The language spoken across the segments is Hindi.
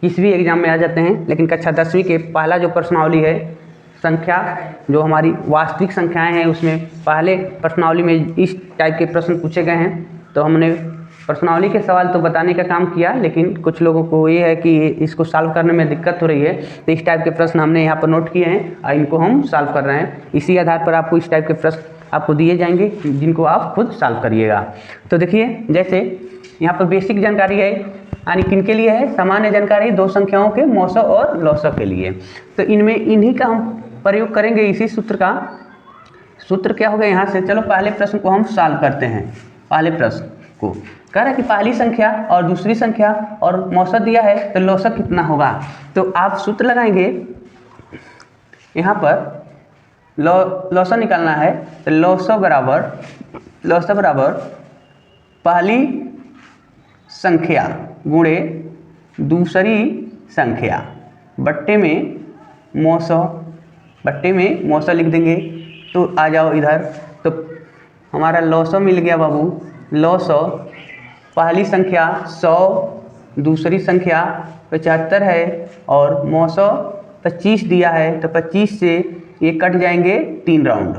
किसी भी एग्जाम में आ जाते हैं, लेकिन कक्षा 10वीं के पहला जो प्रश्नावली है संख्या, जो हमारी वास्तविक संख्याएं हैं, उसमें पहले प्रश्नावली में इस टाइप के प्रश्न पूछे गए हैं। तो हमने प्रश्नावली के सवाल तो बताने का काम किया, लेकिन कुछ लोगों को ये है कि इसको सॉल्व करने में दिक्कत हो रही है, तो इस टाइप के प्रश्न हमने यहाँ पर नोट किए हैं और इनको हम सॉल्व कर रहे हैं। इसी आधार पर आपको इस टाइप के प्रश्न आपको दिए जाएंगे, जिनको आप खुद सॉल्व करिएगा। तो देखिए, जैसे यहाँ पर बेसिक जानकारी है, यानी किन के लिए है? सामान्य जानकारी दो संख्याओं के मौसों और लौसों के लिए। तो इनमें इन्हीं का हम प्रयोग करेंगे, इसी सूत्र का। सूत्र क्या होगा यहाँ से? चलो पहले प्रश्न को हम सॉल्व करते हैं। पहले प्रश्न को कह रहा है कि पहली संख्या और दूसरी संख्या और मौसम दिया है, तो लौसक कितना होगा? तो आप सूत्र लगाएंगे, यहाँ पर लौसक निकालना है। तो लौसक बराबर पहली संख्या गुणे दूसरी संख्या बट्टे में मौसम लिख देंगे। तो आ जाओ इधर, तो हमारा लौसक मिल गया बाबू। लौसक पहली संख्या 100, दूसरी संख्या 75 है और मौसम 25 दिया है। तो 25 से ये कट जाएंगे 3 राउंड,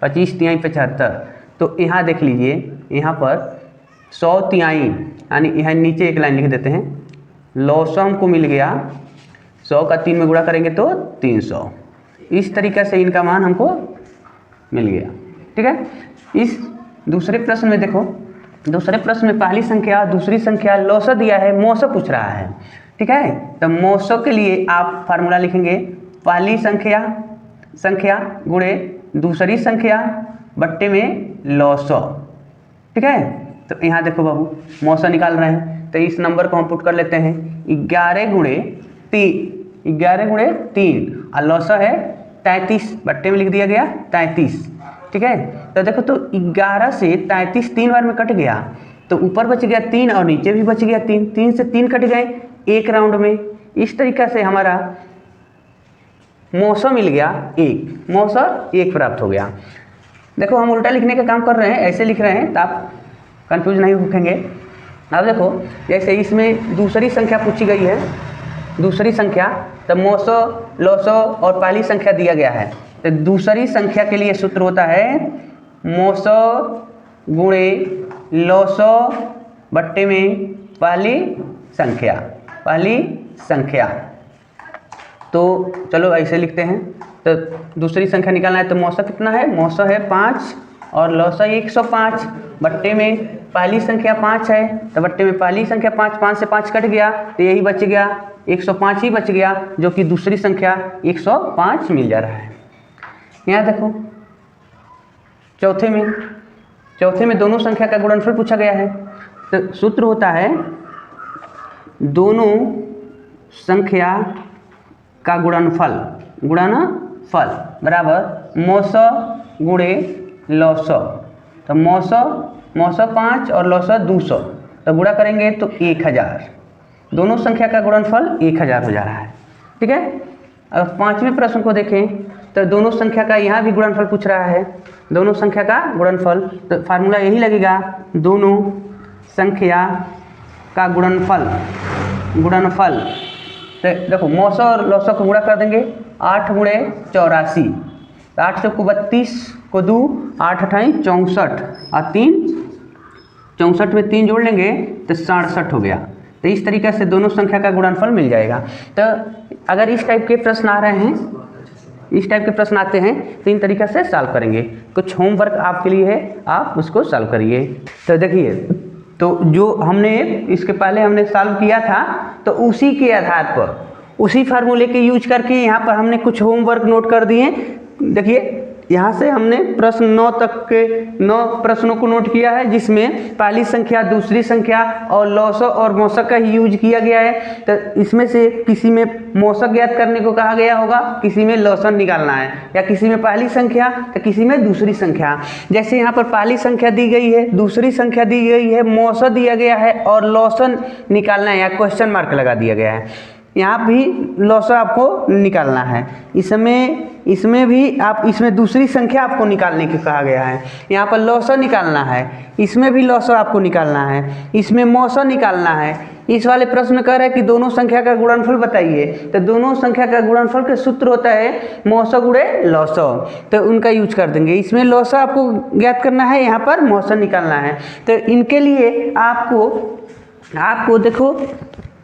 25 तिहाई 75। तो यहाँ देख लीजिए, यहाँ पर 100 तिहाई, यानी यहाँ नीचे एक लाइन लिख देते हैं। लौसक हमको मिल गया 100 का 3 में गुणा करेंगे तो 300। इस तरीक़े से इनका मान हमको मिल गया। ठीक है। इस दूसरे प्रश्न में देखो, दूसरे प्रश्न में पहली संख्या दूसरी संख्या लौसक दिया है, मौसम पूछ रहा है। ठीक है। तो मौसम के लिए आप फार्मूला लिखेंगे, पहली संख्या गुणे दूसरी संख्या बट्टे में लौसक। ठीक है। तो यहाँ देखो बाबू, मौसम निकाल रहे हैं, तो इस नंबर को हम पुट कर लेते हैं 11 गुणे 3 और लौसक है 33, बट्टे में लिख दिया गया 33। ठीक है। तो देखो, तो 11 से 33 3 बार में कट गया, तो ऊपर बच गया 3 और नीचे भी बच गया 3। 3 से 3 कट गए एक राउंड में। इस तरीक़े से हमारा मौसम मिल गया 1, मौसम 1 प्राप्त हो गया। देखो, हम उल्टा लिखने का काम कर रहे हैं, ऐसे लिख रहे हैं तो आप कंफ्यूज नहीं होंगे। अब देखो, जैसे इसमें दूसरी संख्या पूछी गई है, दूसरी संख्या, तो मौसम, लौसक और पहली संख्या दिया गया है। तो दूसरी संख्या के लिए सूत्र होता है मौसक गुणे लौसक बट्टे में पहली संख्या। तो चलो ऐसे लिखते हैं। तो दूसरी संख्या निकालना है, तो मौसक कितना है? मौसक है 5 और लौसक 105, बट्टे में पहली संख्या 5 है, तो बट्टे में पहली संख्या 5 से 5 कट गया, तो यही बच गया 105 ही बच गया, जो कि दूसरी संख्या 105 मिल जा रहा है। यहाँ देखो, चौथे में दोनों संख्या का गुणनफल पूछा गया है। तो सूत्र होता है दोनों संख्या का गुणनफल बराबर मौसक गुणे लौसक। तो मौसक 5 और लौसक 200, तो गुणा करेंगे तो 1000। दोनों संख्या का गुणनफल 1000 हो जा रहा है। ठीक है। अब पांचवें प्रश्न को देखें, तो दोनों संख्या का यहाँ भी गुणनफल पूछ रहा है। दोनों संख्या का गुणनफल, तो फार्मूला यही लगेगा, दोनों संख्या का गुणनफल। तो देखो, मौसक और लौसक को गुणा कर देंगे, 8 गुणे 84, 8 से 32 को 2, 8 अठाई 64 और 3 64 में 3 जोड़ लेंगे तो 67 हो गया। तो इस तरीके से दोनों संख्या का गुणनफल मिल जाएगा। तो अगर इस टाइप के प्रश्न आ रहे हैं, इस टाइप के प्रश्न आते हैं, तो इन तरीके से सॉल्व करेंगे। कुछ होमवर्क आपके लिए है, आप उसको सॉल्व करिए। तो देखिए, तो जो हमने इसके पहले हमने सॉल्व किया था, तो उसी के आधार पर, उसी फार्मूले के यूज करके यहाँ पर हमने कुछ होमवर्क नोट कर दिए। देखिए, यहाँ से हमने प्रश्न 9 तक के 9 प्रश्नों को नोट किया है, जिसमें पहली संख्या दूसरी संख्या और लौसक और मौसक का ही यूज किया गया है। तो इसमें से किसी में मौसक ज्ञात करने को कहा गया होगा, किसी में लौसक निकालना है, या किसी में पहली संख्या तो किसी में दूसरी संख्या। जैसे यहाँ पर पहली संख्या दी गई है, दूसरी संख्या दी गई है, मौसक दिया गया है और लौसक निकालना है, या क्वेश्चन मार्क लगा दिया गया है। यहाँ भी लौसक आपको निकालना है। इसमें भी आप, इसमें दूसरी संख्या आपको निकालने को कहा गया है। यहाँ पर लौसक निकालना है, इसमें भी लौसक आपको निकालना है, इसमें मौसक निकालना है, इस वाले प्रश्न में कह रहा है कि दोनों संख्या का गुणनफल बताइए, तो दोनों संख्या का गुणनफल का सूत्र होता है मौसा गुणे लौसा, तो उनका यूज कर देंगे। इसमें लौसा आपको ज्ञात करना है, यहाँ पर मौसा निकालना है। तो इनके लिए आपको देखो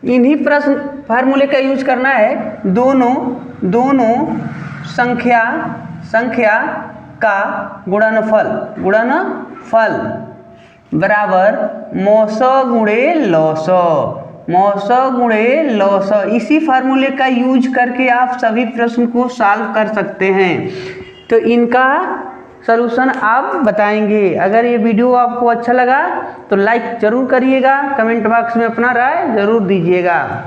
इन्हीं प्रश्न फार्मूले का यूज करना है। दोनों संख्या का गुणनफल बराबर मौसा गुणे लौसा। इसी फार्मूले का यूज करके आप सभी प्रश्न को सॉल्व कर सकते हैं। तो इनका सलूशन आप बताएंगे। अगर ये वीडियो आपको अच्छा लगा तो लाइक ज़रूर करिएगा, कमेंट बॉक्स में अपना राय ज़रूर दीजिएगा।